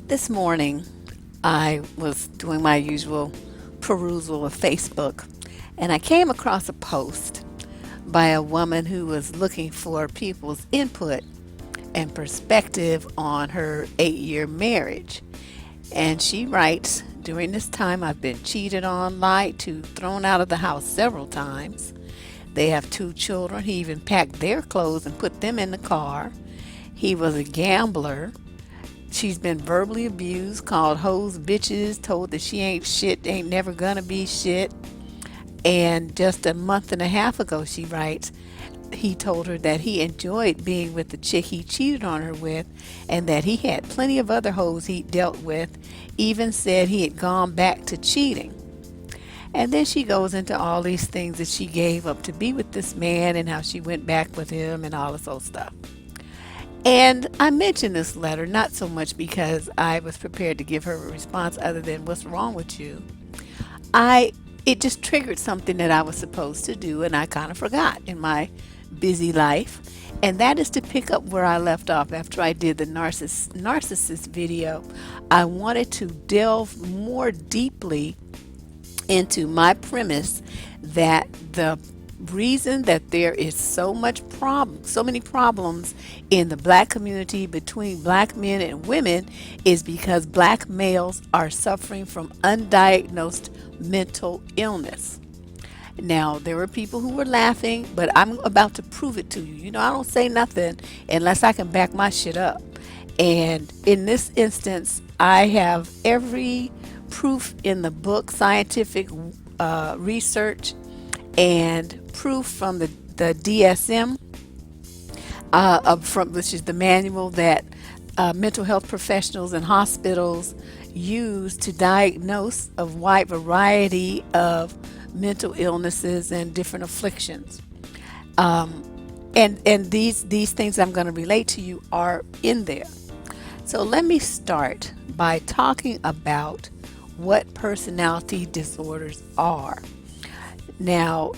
This morning, I was doing my usual perusal of Facebook, and I came across a post by a woman who was looking for people's input and perspective on her 8-year marriage. And she writes, during this time, I've been cheated on, lied to, thrown out of the house several times. They have 2 children. He even packed their clothes and put them in the car. He was a gambler. She's been verbally abused, called hoes bitches, told that she ain't shit, ain't never gonna be shit. And just a month and a half ago, she writes, he told her that he enjoyed being with the chick he cheated on her with and that he had plenty of other hoes he dealt with, even said he had gone back to cheating. And then she goes into all these things that she gave up to be with this man and how she went back with him and all this old stuff. And I mentioned this letter not so much because I was prepared to give her a response other than what's wrong with you. It just triggered something that I was supposed to do and I kind of forgot in my busy life. And that is to pick up where I left off after I did the narcissist video. I wanted to delve more deeply into my premise that the reason that there is so many problems in the black community between black men and women is because black males are suffering from undiagnosed mental illness. Now, there were people who were laughing, but I'm about to prove it to you. You know, I don't say nothing unless I can back my shit up. And in this instance, I have every proof in the book, scientific research, and proof from the DSM, which is the manual that mental health professionals and hospitals use to diagnose a wide variety of mental illnesses and different afflictions. And these things I'm going to relate to you are in there. So let me start by talking about what personality disorders are. Now,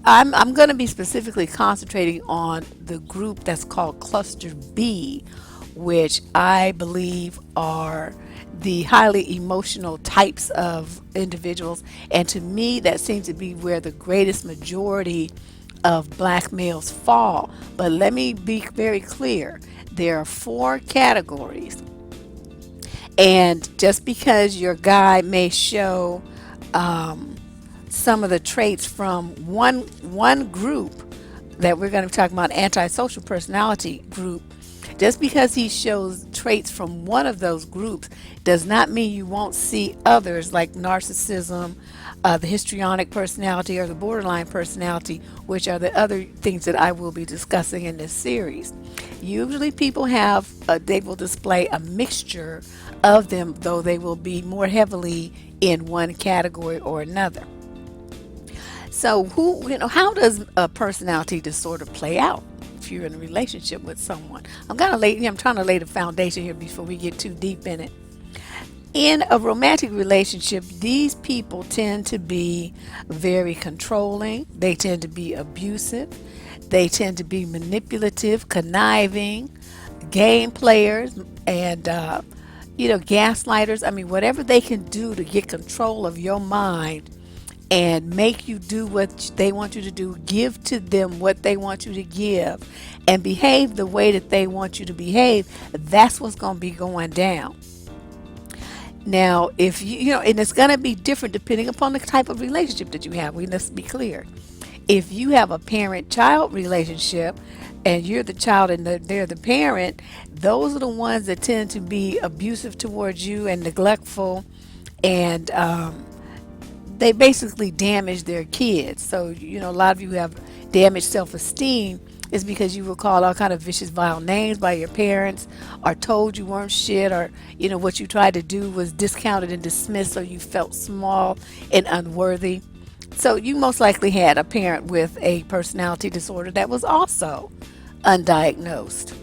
I'm going to be specifically concentrating on the group that's called Cluster B, which I believe are the highly emotional types of individuals. And to me, that seems to be where the greatest majority of black males fall. But let me be very clear. There are 4 categories. And just because your guy may show some of the traits from one group that we're going to be talking about, antisocial personality group, just because he shows traits from one of those groups does not mean you won't see others like narcissism, the histrionic personality, or the borderline personality, which are the other things that I will be discussing in this series. Usually people they will display a mixture of them, though they will be more heavily in one category or another. So how does a personality disorder play out if you're in a relationship with someone? I'm trying to lay the foundation here before we get too deep in it. In a romantic relationship, these people tend to be very controlling. They tend to be abusive. They tend to be manipulative, conniving, game players, and gaslighters. I mean, whatever they can do to get control of your mind and make you do what they want you to do, give to them what they want you to give, and behave the way that they want you to behave, that's what's going to be going down. Now, if and it's going to be different depending upon the type of relationship that you have. Let's be clear. If you have a parent-child relationship and you're the child and they're the parent, those are the ones that tend to be abusive towards you and neglectful, and they basically damage their kids. So, a lot of you have damaged self-esteem is because you were called all kind of vicious, vile names by your parents, or told you weren't shit, or, what you tried to do was discounted and dismissed, so you felt small and unworthy. So you most likely had a parent with a personality disorder that was also undiagnosed.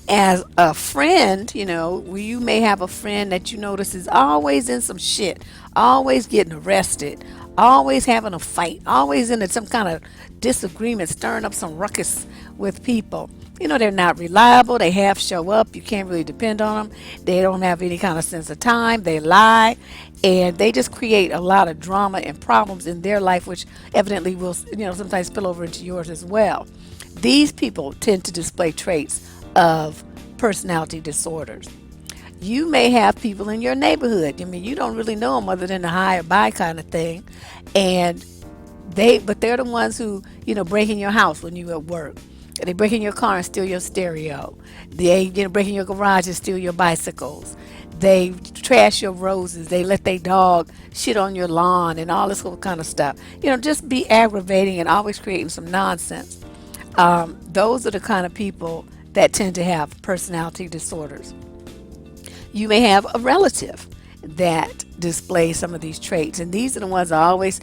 As a friend, you may have a friend that you notice is always in some shit, always getting arrested, always having a fight, always in some kind of disagreement, stirring up some ruckus with people. They're not reliable. They half show up. You can't really depend on them. They don't have any kind of sense of time. They lie. And they just create a lot of drama and problems in their life, which evidently will, sometimes spill over into yours as well. These people tend to display traits of personality disorders. You may have people in your neighborhood. You don't really know them other than the hi or bye kind of thing. And they're the ones who, break in your house when you at work. They break in your car and steal your stereo. They, break in your garage and steal your bicycles. They trash your roses. They let their dog shit on your lawn and all this whole kind of stuff. Just be aggravating and always creating some nonsense. Those are the kind of people that tend to have personality disorders. You may have a relative that displays some of these traits, and these are the ones that are always,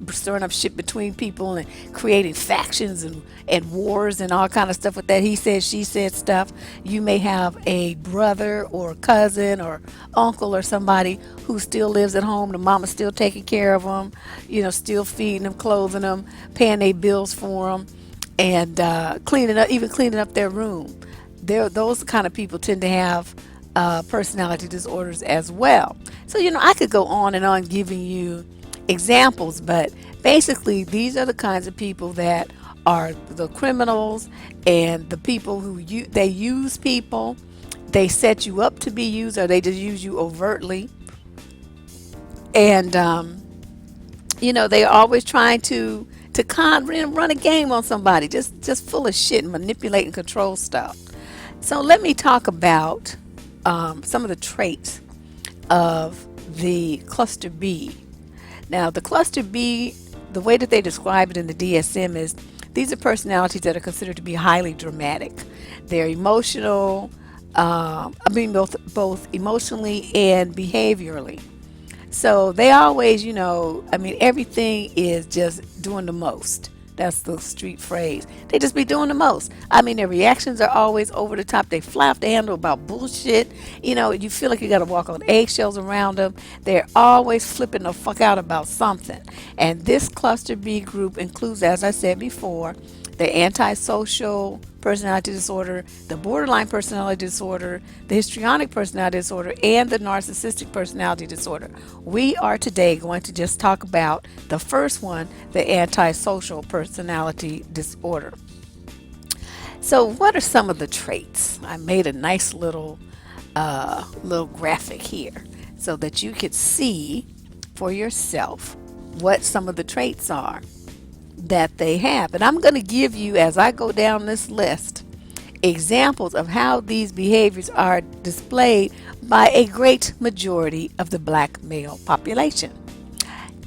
stirring up shit between people and creating factions and wars and all kind of stuff with that he said, she said stuff. You may have a brother or cousin or uncle or somebody who still lives at home. The mama's still taking care of them, still feeding them, clothing them, paying their bills for them, and even cleaning up their room. Those kind of people tend to have personality disorders as well. So, I could go on and on giving you examples, but basically these are the kinds of people that are the criminals and the people who they use people. They set you up to be used, or they just use you overtly. And, they're always trying to run a game on somebody, just full of shit and manipulate and control stuff. So let me talk about some of the traits of the cluster B. Now, the cluster B, the way that they describe it in the DSM is these are personalities that are considered to be highly dramatic. They're emotional, both emotionally and behaviorally. So they always, everything is just doing the most. That's the street phrase. They just be doing the most. Their reactions are always over the top. They fly off the handle about bullshit. You feel like you got to walk on eggshells around them. They're always flipping the fuck out about something. And this cluster B group includes, as I said before, the antisocial personality disorder, the borderline personality disorder, the histrionic personality disorder, and the narcissistic personality disorder. We are today going to just talk about the first one, the antisocial personality disorder. So what are some of the traits? I made a nice little graphic here so that you could see for yourself what some of the traits are that they have. And I'm going to give you, as I go down this list, examples of how these behaviors are displayed by a great majority of the black male population.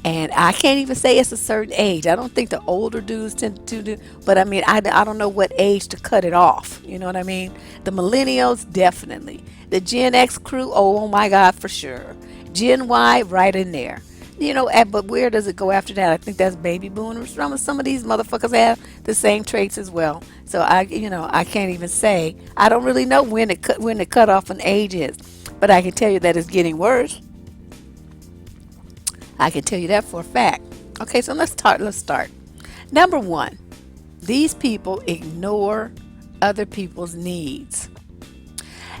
And I can't even say it's a certain age. I don't think the older dudes tend to do, but I don't know what age to cut it off. You know what I mean? The millennials, definitely. The Gen X crew, oh my God, for sure. Gen Y, right in there. But where does it go after that? I think that's baby boomers. Some of these motherfuckers have the same traits as well. So I can't even say. I don't really know when the cutoff on age is, but I can tell you that it's getting worse. I can tell you that for a fact. Okay, so let's start. Number one, these people ignore other people's needs.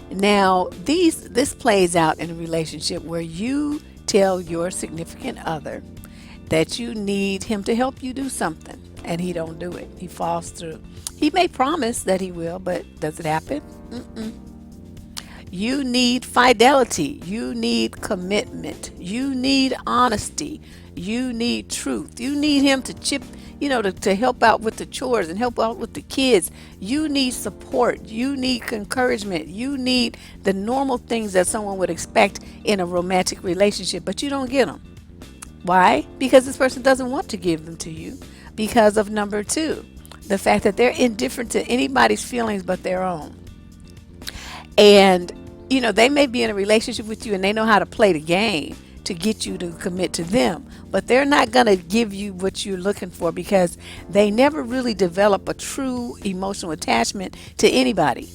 Now, this plays out in a relationship where you tell your significant other that you need him to help you do something, and he don't do it. He falls through. He may promise that he will, but does it happen? You need fidelity. You need commitment. You need honesty. You need truth. You need him to to help out with the chores and help out with the kids. You need support. You need encouragement. You need the normal things that someone would expect in a romantic relationship, but you don't get them. Why? Because this person doesn't want to give them to you. Because of number two, the fact that they're indifferent to anybody's feelings but their own. And, they may be in a relationship with you and they know how to play the game to get you to commit to them, but they're not going to give you what you're looking for because they never really develop a true emotional attachment to anybody.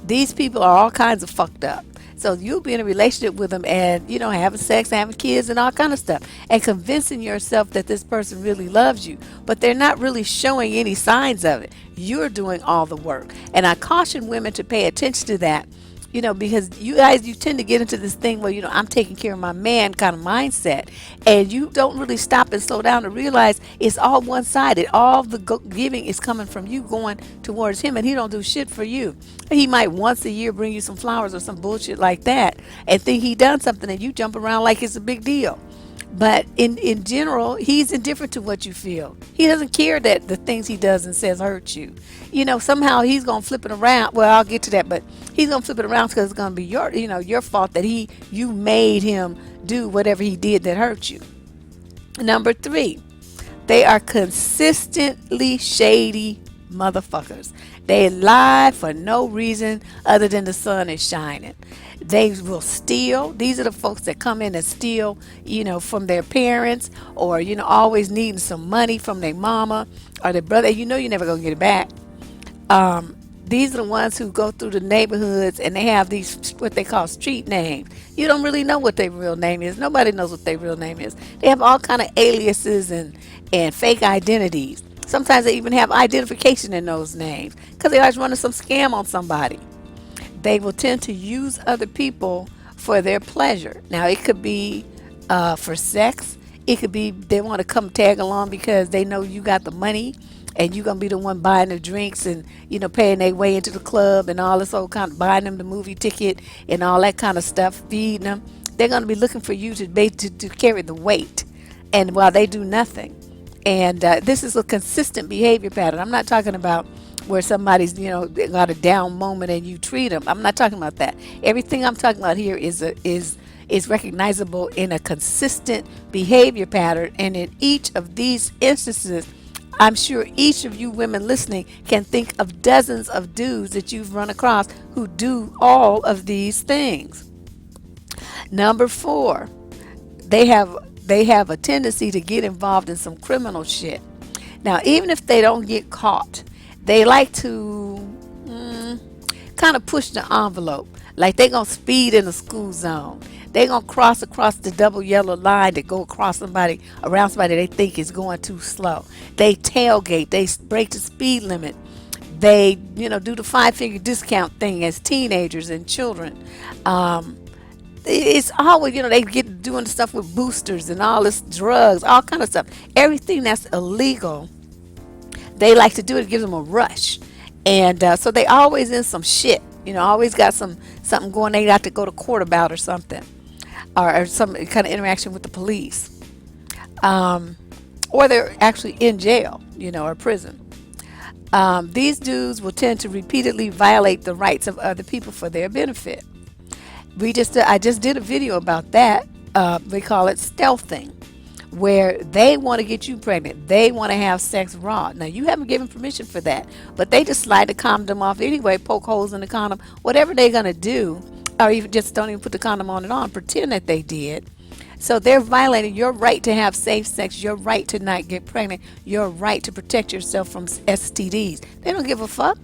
These people are all kinds of fucked up. So you'll be in a relationship with them and, having sex, having kids and all kind of stuff and convincing yourself that this person really loves you, but they're not really showing any signs of it. You're doing all the work. And I caution women to pay attention to that, because you guys, you tend to get into this thing where, I'm taking care of my man kind of mindset. And you don't really stop and slow down to realize it's all one sided. All the giving is coming from you going towards him, and he don't do shit for you. He might once a year bring you some flowers or some bullshit like that and think he done something, and you jump around like it's a big deal. But in general, he's indifferent to what you feel. He doesn't care that the things he does and says hurt you. Somehow he's gonna flip it around. Well, I'll get to that, but he's gonna flip it around because it's gonna be your fault that you made him do whatever he did that hurt you. Number 3, they are consistently shady motherfuckers. They lie for no reason other than the sun is shining. They will steal. These are the folks that come in and steal, from their parents, or, always needing some money from their mama or their brother. You're never going to get it back. These are the ones who go through the neighborhoods and they have these, what they call street names. You don't really know what their real name is. Nobody knows what their real name is. They have all kind of aliases and fake identities. Sometimes they even have identification in those names because they're always running some scam on somebody. They will tend to use other people for their pleasure. Now, it could be for sex. It could be they want to come tag along because they know you got the money and you're going to be the one buying the drinks and, paying their way into the club and all this old kind of buying them the movie ticket and all that kind of stuff, feeding them. They're going to be looking for you to carry the weight, and while they do nothing. And this is a consistent behavior pattern. I'm not talking about where somebody's, got a down moment and you treat them. I'm not talking about that. Everything I'm talking about here is recognizable in a consistent behavior pattern. And in each of these instances, I'm sure each of you women listening can think of dozens of dudes that you've run across who do all of these things. Number 4, they have a tendency to get involved in some criminal shit. Now, even if they don't get caught, they like to kind of push the envelope. Like they're going to speed in the school zone. They're going to cross across the double yellow line to go across around somebody they think is going too slow. They tailgate. They break the speed limit. They, do the 5-figure discount thing as teenagers and children. It's always, they get doing stuff with boosters and all this drugs, all kind of stuff. Everything that's illegal, they like to do it. It gives them a rush. And so they always in some shit, always got something going they got to go to court about or something. Or some kind of interaction with the police. Or they're actually in jail, or prison. These dudes will tend to repeatedly violate the rights of other people for their benefit. I just did a video about that. We call it stealthing, where they want to get you pregnant. They want to have sex raw. Now, you haven't given permission for that, but they just slide the condom off anyway, poke holes in the condom, whatever they're going to do, or even just don't even put the condom on, pretend that they did. So they're violating your right to have safe sex, your right to not get pregnant, your right to protect yourself from STDs. They don't give a fuck.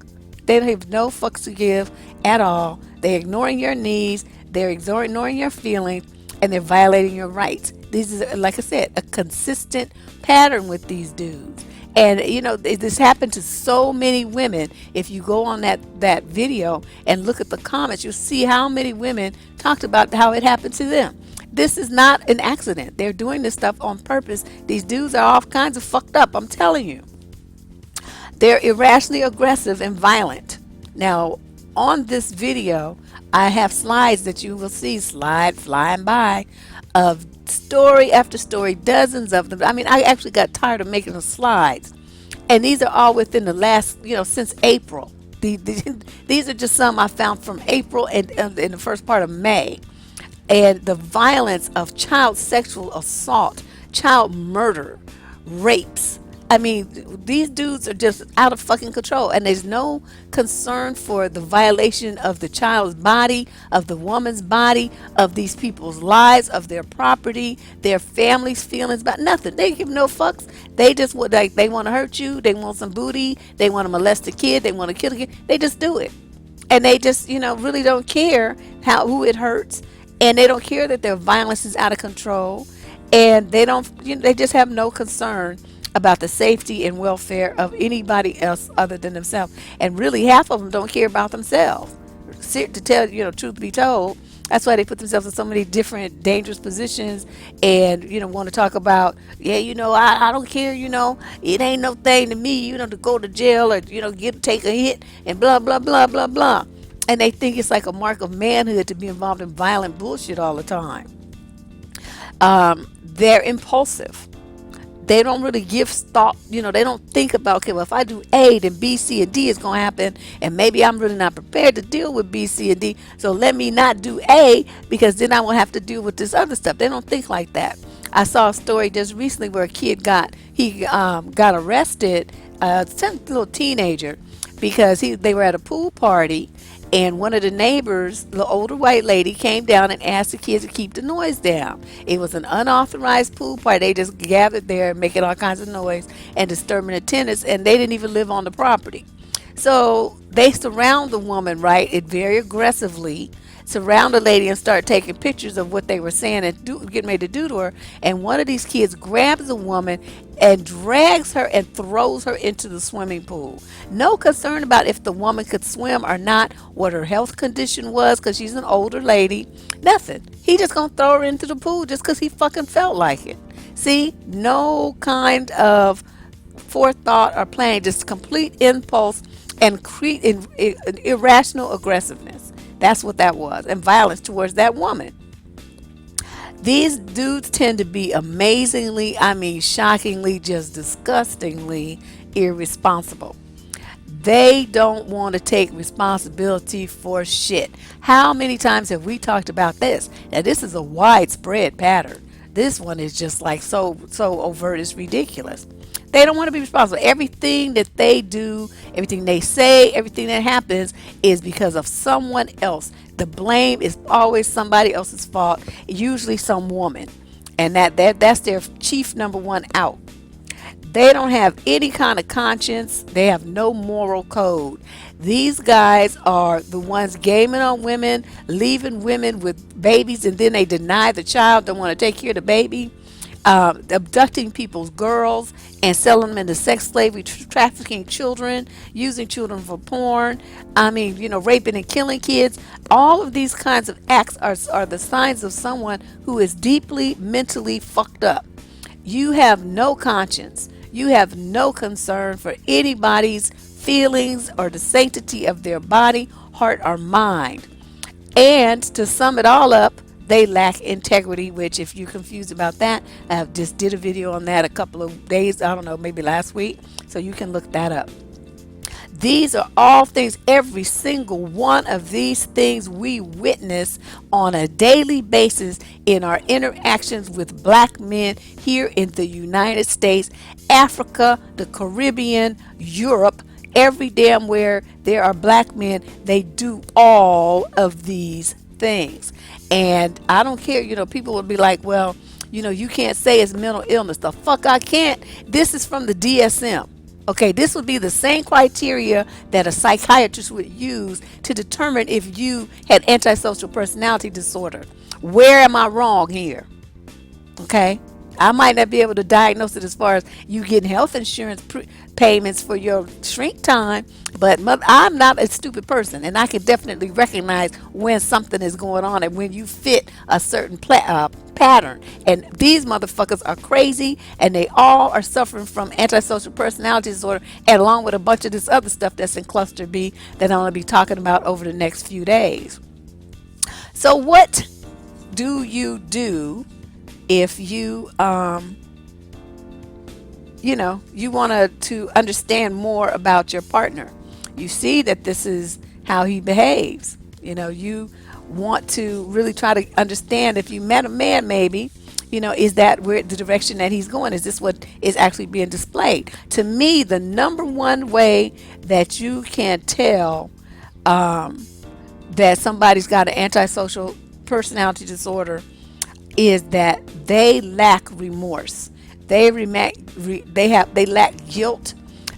They don't have no fucks to give at all. They're ignoring your needs. They're ignoring your feelings, and they're violating your rights. This is, like I said, a consistent pattern with these dudes. And, this happened to so many women. If you go on that video and look at the comments, you'll see how many women talked about how it happened to them. This is not an accident. They're doing this stuff on purpose. These dudes are all kinds of fucked up, I'm telling you. They're irrationally aggressive and violent. Now, on this video, I have slides that you will see flying by of story after story, dozens of them. I mean, I actually got tired of making the slides. And these are all within the last, since April. These are just some I found from April and in the first part of May. And the violence of child sexual assault, child murder, rapes. I mean, these dudes are just out of fucking control, and there's no concern for the violation of the child's body, of the woman's body, of these people's lives, of their property, their family's feelings, about nothing. They give no fucks. They just they want to hurt you. They want some booty. They want to molest a kid. They want to kill a kid. They just do it. And they just, really don't care how who it hurts, and they don't care that their violence is out of control, and they don't, they just have no concern about the safety and welfare of anybody else other than themselves. And really, half of them don't care about themselves. To tell truth be told, that's why they put themselves in so many different dangerous positions, and want to talk about, yeah, I don't care, it ain't no thing to me, to go to jail or take a hit and blah blah blah blah blah. And they think it's like a mark of manhood to be involved in violent bullshit all the time. They're impulsive. They don't really give thought, they don't think about, okay, well, if I do A, then B, C, and D is going to happen, and maybe I'm really not prepared to deal with B, C, and D, so let me not do A, because then I won't have to deal with this other stuff. They don't think like that. I saw a story just recently where a kid got arrested, some little teenager, because they were at a pool party, and one of the neighbors, the older white lady, came down and asked the kids to keep the noise down. It was an unauthorized pool party. They just gathered there making all kinds of noise and disturbing the tenants, and they didn't even live on the property. So they surround the woman, right, very aggressively, surround the lady and start taking pictures of what they were saying and getting ready to do to her. And one of these kids grabs the woman and drags her and throws her into the swimming pool. No concern about if the woman could swim or not, what her health condition was, because she's an older lady. Nothing. He just gonna throw her into the pool just because he fucking felt like it. See, no kind of forethought or planning, just complete impulse and irrational aggressiveness. That's what that was, and violence towards that woman. These dudes tend to be amazingly, I mean, shockingly, just disgustingly irresponsible. They don't want to take responsibility for shit. How many times have we talked about this? Now, this is a widespread pattern. This one is just like so overt, it's ridiculous. They don't want to be responsible. Everything that they do, everything they say, everything that happens is because of someone else. The blame is always somebody else's fault, usually some woman. And that's their chief number one out. They don't have any kind of conscience. They have no moral code. These guys are the ones gaming on women, leaving women with babies, and then they deny the child, don't want to take care of the baby. Abducting people's girls and selling them into sex slavery, trafficking children, using children for porn. I mean, raping and killing kids. All of these kinds of acts are the signs of someone who is deeply mentally fucked up. You have no conscience. You have no concern for anybody's feelings or the sanctity of their body, heart, or mind. And to sum it all up, they lack integrity, which, if you're confused about that, I just did a video on that a couple of days, I don't know, maybe last week, so you can look that up. These are all things, every single one of these things we witness on a daily basis in our interactions with black men here in the United States, Africa, the Caribbean, Europe, every damn where there are black men, they do all of these things. And I don't care, people will be like, well, you can't say it's mental illness. The fuck I can't. This is from the DSM. Okay, this would be the same criteria that a psychiatrist would use to determine if you had antisocial personality disorder. Where am I wrong here? Okay, I might not be able to diagnose it as far as you getting health insurance payments for your shrink time, but I'm not a stupid person, and I can definitely recognize when something is going on and when you fit a certain pattern. And these motherfuckers are crazy, and they all are suffering from antisocial personality disorder, and along with a bunch of this other stuff that's in cluster B that I'm going to be talking about over the next few days. So what do you do if you you want to understand more about your partner? You see that this is how he behaves. You want to really try to understand, if you met a man, maybe, is that where the direction that he's going? Is this what is actually being displayed? To me, the number one way that you can tell that somebody's got an antisocial personality disorder is that they lack remorse. They lack guilt.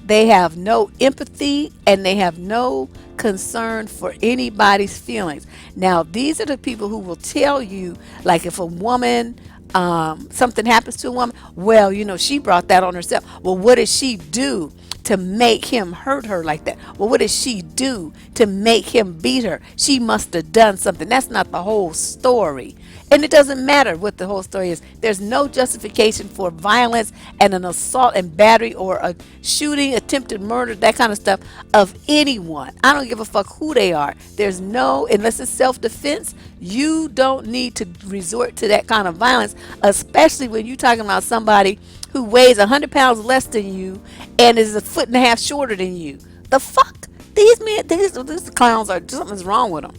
They have no empathy, and they have no concern for anybody's feelings. Now, these are the people who will tell you, like, if a woman, something happens to a woman, well, she brought that on herself. Well, what did she do to make him hurt her like that? Well, what did she do to make him beat her? She must have done something. That's not the whole story. And it doesn't matter what the whole story is. There's no justification for violence and an assault and battery or a shooting, attempted murder, that kind of stuff of anyone. I don't give a fuck who they are. There's no, unless it's self-defense, you don't need to resort to that kind of violence, especially when you're talking about somebody who weighs 100 pounds less than you and is a foot and a half shorter than you. The fuck? These men, these clowns are, something's wrong with them.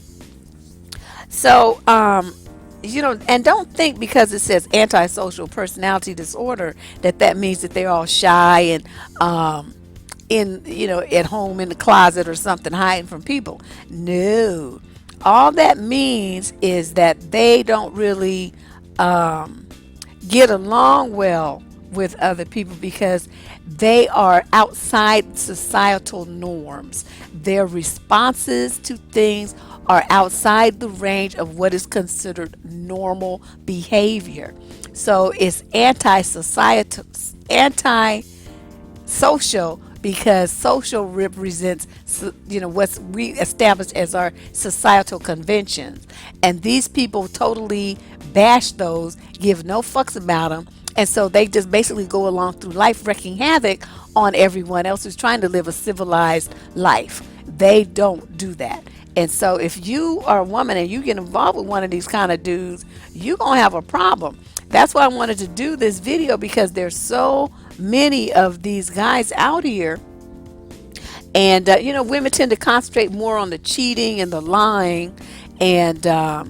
So, and don't think because it says antisocial personality disorder that means that they're all shy and at home in the closet or something, hiding from people. No, all that means is that they don't really get along well with other people because they are outside societal norms. Their responses to things are outside the range of what is considered normal behavior. So it's anti-societal, anti-social, because social represents what's we established as our societal conventions, and these people totally bash those, give no fucks about them, and so they just basically go along through life wreaking havoc on everyone else who's trying to live a civilized life. They don't do that. And so if you are a woman and you get involved with one of these kind of dudes, you're going to have a problem. That's why I wanted to do this video, because there's so many of these guys out here. And, women tend to concentrate more on the cheating and the lying and, I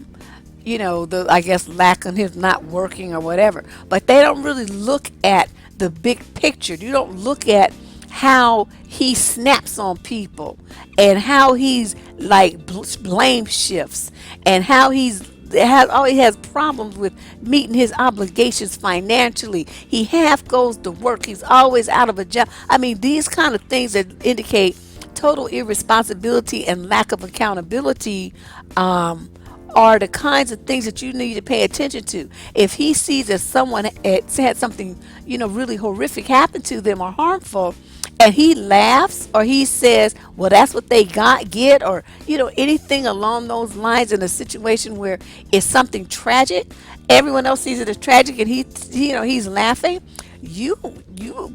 guess lack of him not working or whatever. But they don't really look at the big picture. You don't look at how he snaps on people and how he's like blame shifts and how always has problems with meeting his obligations financially. He half goes to work. He's always out of a job. I mean, these kind of things that indicate total irresponsibility and lack of accountability are the kinds of things that you need to pay attention to. If he sees that someone had something, really horrific happen to them or harmful, and he laughs or he says, well, that's what they get, or, anything along those lines in a situation where it's something tragic, everyone else sees it as tragic and he's laughing, you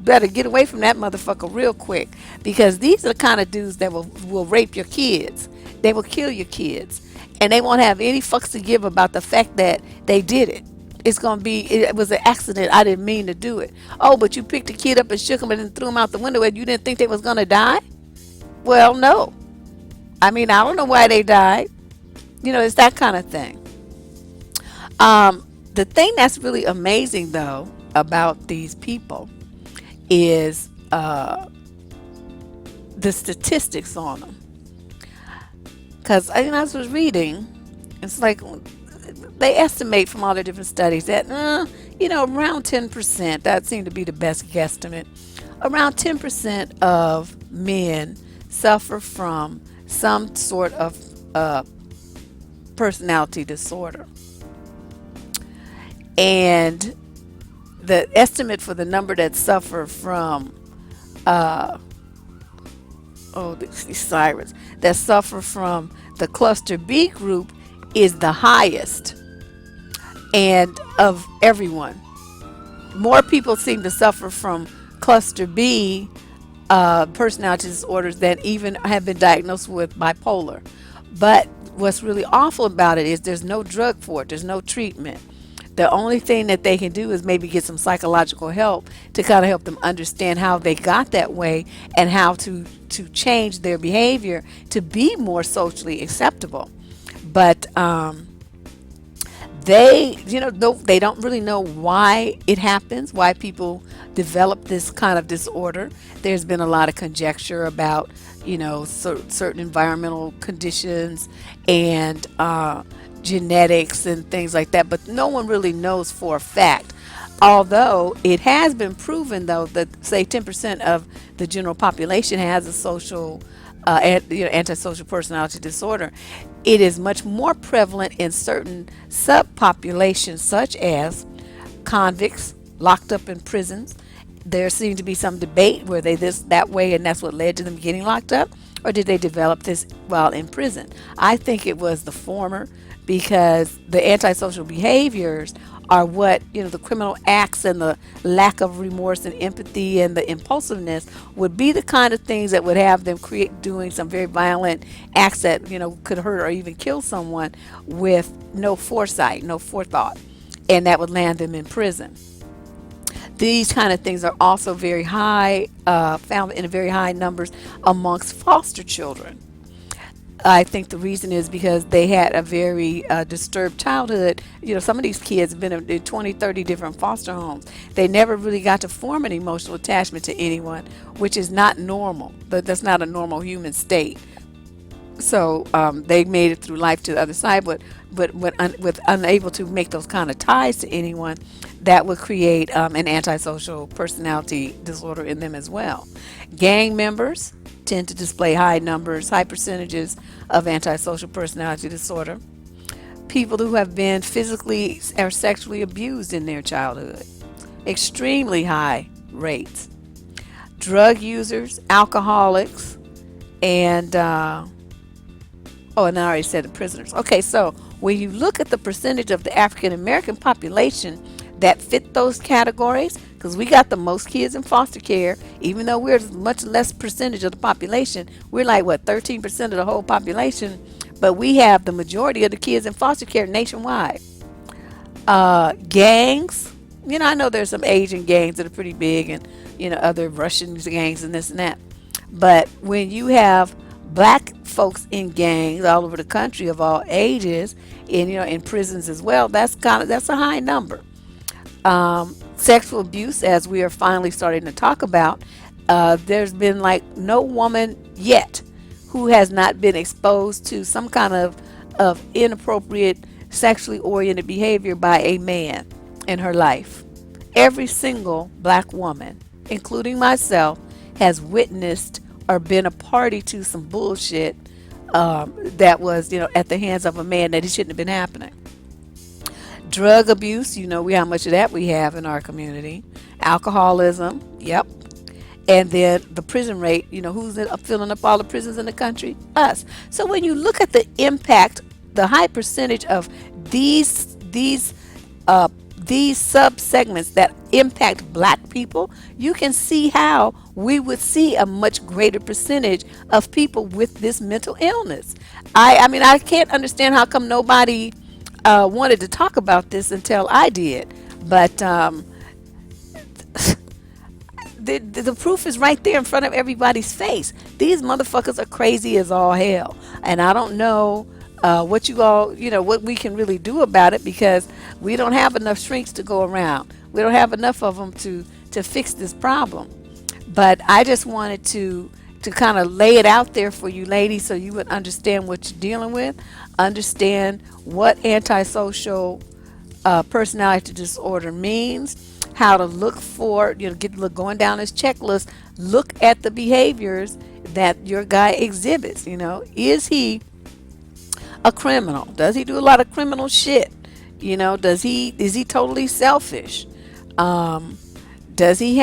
better get away from that motherfucker real quick, because these are the kind of dudes that will rape your kids. They will kill your kids, and they won't have any fucks to give about the fact that they did it. It's going to be, it was an accident. I didn't mean to do it. Oh, but you picked the kid up and shook him and then threw him out the window and you didn't think they was going to die? Well, no. I mean, I don't know why they died. It's that kind of thing. The thing that's really amazing, though, about these people is the statistics on them. Because I was reading, it's like they estimate from all the different studies that, around 10%, that seemed to be the best guesstimate, around 10% of men suffer from some sort of personality disorder. And the estimate for the number that suffer from these sirens that suffer from the cluster B group is the highest, and of everyone. More people seem to suffer from cluster B personality disorders than even have been diagnosed with bipolar. But what's really awful about it is there's no drug for it. There's no treatment. The only thing that they can do is maybe get some psychological help to kind of help them understand how they got that way and how to change their behavior to be more socially acceptable. But they don't really know why it happens, why people develop this kind of disorder. There's been a lot of conjecture about certain environmental conditions and genetics and things like that, but no one really knows for a fact. Although it has been proven, though, that say 10% of the general population has a social antisocial personality disorder, it is much more prevalent in certain subpopulations, such as convicts locked up in prisons. There seemed to be some debate, were they this that way and that's what led to them getting locked up, or did they develop this while in prison? I think it was the former, because the antisocial behaviors are what, the criminal acts and the lack of remorse and empathy and the impulsiveness would be the kind of things that would have them create doing some very violent acts that could hurt or even kill someone with no foresight, no forethought, and that would land them in prison. These kind of things are also very high, found in very high numbers amongst foster children. I think the reason is because they had a very disturbed childhood. Some of these kids have been in 20, 30 different foster homes. They never really got to form an emotional attachment to anyone, which is not normal. But that's not a normal human state. So they made it through life to the other side, but with unable to make those kind of ties to anyone, that would create an antisocial personality disorder in them as well. Gang members tend to display high percentages of antisocial personality disorder. People who have been physically or sexually abused in their childhood, extremely high rates. Drug users, alcoholics, and and I already said the prisoners. Okay, so when you look at the percentage of the African American population that fit those categories, because we got the most kids in foster care, even though we're much less percentage of the population, we're like, what, 13% of the whole population, but we have the majority of the kids in foster care nationwide. Gangs, I know there's some Asian gangs that are pretty big, and, other Russian gangs and this and that. But when you have black folks in gangs all over the country of all ages, and in prisons as well, that's a high number. Sexual abuse, as we are finally starting to talk about, there's been like no woman yet who has not been exposed to some kind of inappropriate sexually oriented behavior by a man in her life. Every single black woman, including myself, has witnessed or been a party to some bullshit that was, at the hands of a man, that it shouldn't have been happening. Drug abuse, we how much of that we have in our community. Alcoholism, yep. And then the prison rate, who's filling up all the prisons in the country? Us. So when you look at the impact, the high percentage of these sub-segments that impact black people, you can see how we would see a much greater percentage of people with this mental illness. I mean, I can't understand how come nobody wanted to talk about this until I did. But the proof is right there in front of everybody's face. These motherfuckers are crazy as all hell. And I don't know what you all, what we can really do about it, because we don't have enough shrinks to go around. We don't have enough of them to fix this problem. But I just wanted to kind of lay it out there for you ladies so you would understand what you're dealing with, understand what antisocial personality disorder means, how to look for, going down this checklist, look at the behaviors that your guy exhibits. Is he a criminal? Does he do a lot of criminal shit? Is he totally selfish? Does he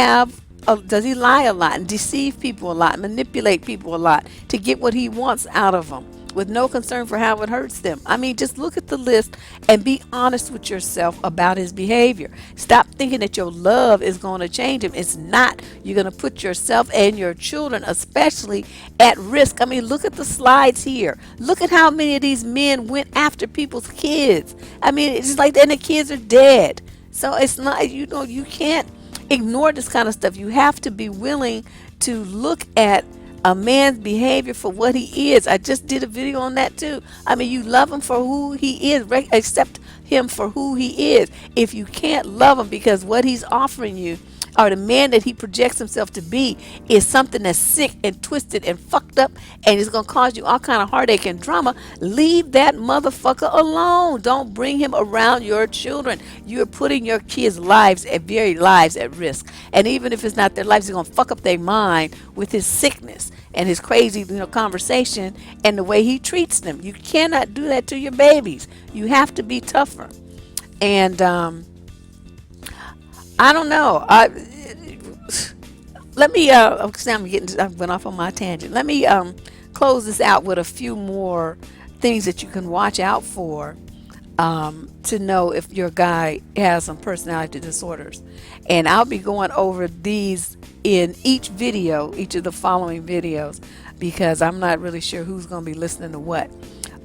lie a lot and deceive people a lot, manipulate people a lot to get what he wants out of them with no concern for how it hurts them? I mean, just look at the list and be honest with yourself about his behavior. Stop thinking that your love is going to change him. It's not. You're going to put yourself and your children especially at risk. I mean, look at the slides here. Look at how many of these men went after people's kids. I mean, it's just like, and the kids are dead. So it's not, you can't ignore this kind of stuff. You have to be willing to look at a man's behavior for what he is. I just did a video on that too. I mean, you love him for who he is, accept him for who he is. If you can't love him because what he's offering you, or the man that he projects himself to be, is something that's sick and twisted and fucked up and is going to cause you all kind of heartache and drama, leave that motherfucker alone. Don't bring him around your children. You're putting your kids' lives at risk. And even if it's not their lives, he's going to fuck up their mind with his sickness. voice and his crazy, conversation and the way he treats them. You cannot do that to your babies. You have to be tougher. And I don't know. Let me. I went off on my tangent. Let me close this out with a few more things that you can watch out for to know if your guy has some personality disorders. And I'll be going over these in each video, each of the following videos, because I'm not really sure who's going to be listening to what.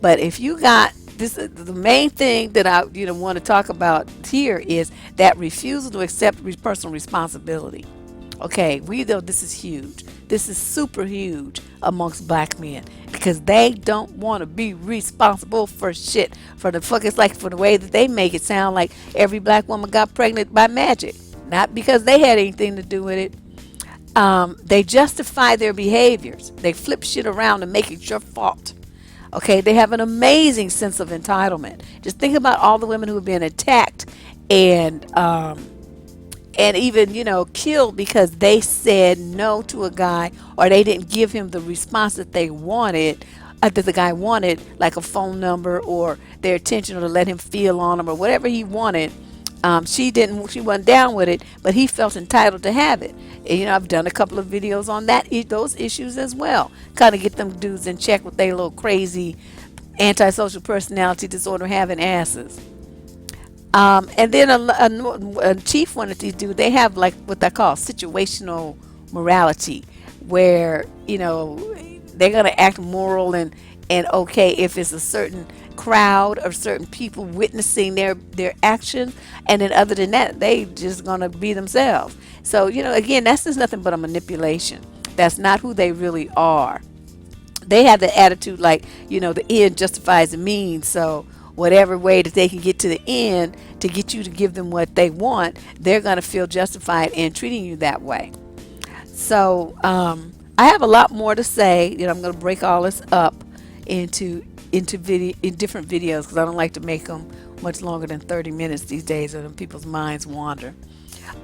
But if you got this, the main thing that I want to talk about here is that refusal to accept personal responsibility. Okay, we know this is huge. This is super huge amongst black men because they don't want to be responsible for shit. For the fuck, it's like for the way that they make it sound like every black woman got pregnant by magic, not because they had anything to do with it. They justify their behaviors. They flip shit around and make it your fault. Okay, they have an amazing sense of entitlement. Just think about all the women who have been attacked and even killed because they said no to a guy, or they didn't give him the response that they wanted, that the guy wanted, like a phone number or their attention, or to let him feel on them or whatever he wanted. She wasn't down with it, but he felt entitled to have it. And, I've done a couple of videos on those issues as well, kind of get them dudes in check with their little crazy antisocial personality disorder having asses. And then a chief one of these dudes, they have like what they call situational morality, where they're gonna act moral and okay if it's a certain crowd or certain people witnessing their actions, and then other than that, they just gonna be themselves. So again, that's just nothing but a manipulation. That's not who they really are. They have the attitude like the end justifies the means. So whatever way that they can get to the end to get you to give them what they want, they're going to feel justified in treating you that way. So I have a lot more to say. I'm going to break all this up into different videos because I don't like to make them much longer than 30 minutes these days, or then people's minds wander.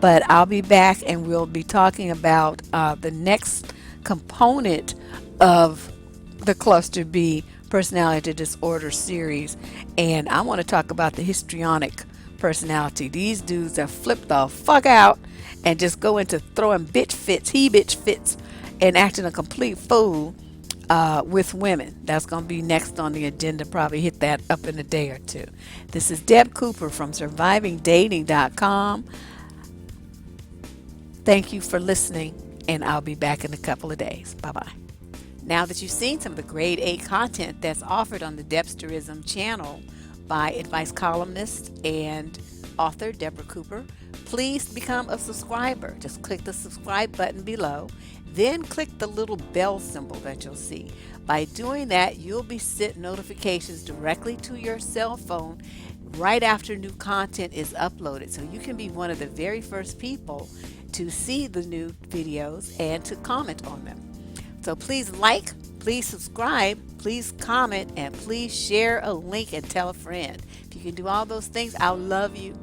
But I'll be back and we'll be talking about the next component of the Cluster B personality disorder series, and I want to talk about the histrionic personality. These dudes that flip the fuck out and just go into throwing bitch fits, and acting a complete fool with women. That's going to be next on the agenda. Probably hit that up in a day or two. This is Deb Cooper from survivingdating.com. Thank you for listening, and I'll be back in a couple of days. Bye-bye. Now that you've seen some of the grade A content that's offered on the Debsterism channel by advice columnist and author Deborah Cooper, please become a subscriber. Just click the subscribe button below, then click the little bell symbol that you'll see. By doing that, you'll be sent notifications directly to your cell phone right after new content is uploaded, so you can be one of the very first people to see the new videos and to comment on them. So please like, please subscribe, please comment, and please share a link and tell a friend. If you can do all those things, I'll love you.